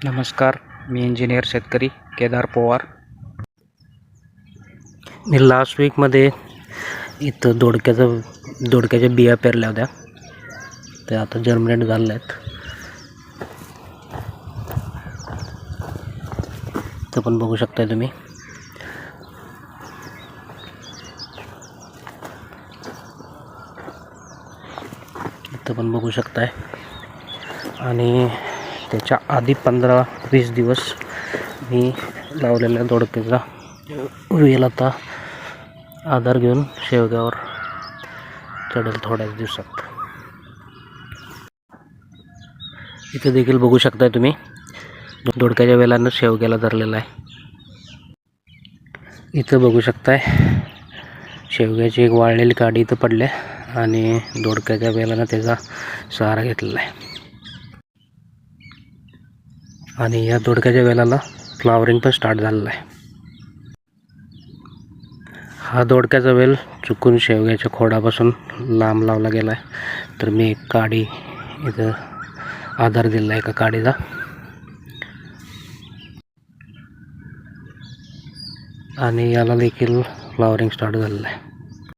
नमस्कार, मी इंजिनियर शेतकरी केदार पवार. मी लास्ट वीकमध्ये इथं दोडक्याच्या बिया पेरल्या होत्या. त्या आता जर्मिनेट झाल्या आहेत. इथं पण बघू शकताय तुम्ही. इथं पण बघू शकताय. आणि त्याच्या आधी 15-20 दिवस मी लावलेल्या दोडक्याचा वेल आता आधार घेऊन शेवग्यावर चढेल थोड्याच दिवसात. इथे देखील बघू शकताय तुम्ही, दोडक्याच्या वेलानं शेवग्याला धरलेला आहे. इथं बघू शकताय शेवग्याची एक वाळलेली काडी इथं पडल्या आणि दोडक्याच्या वेलानं त्याचा सहारा घेतलेला आहे. आणि या दोडक्याच्या वेलाला फ्लावरिंग पण स्टार्ट झालेलं आहे. हा दोडक्याचा वेल चुकून शेवग्याच्या खोडापासून लांब लावला गेला आहे, तर मी एक काडी इथं आधार दिला आहे एका काडीचा. आणि याला देखील फ्लावरिंग स्टार्ट झालेलं आहे.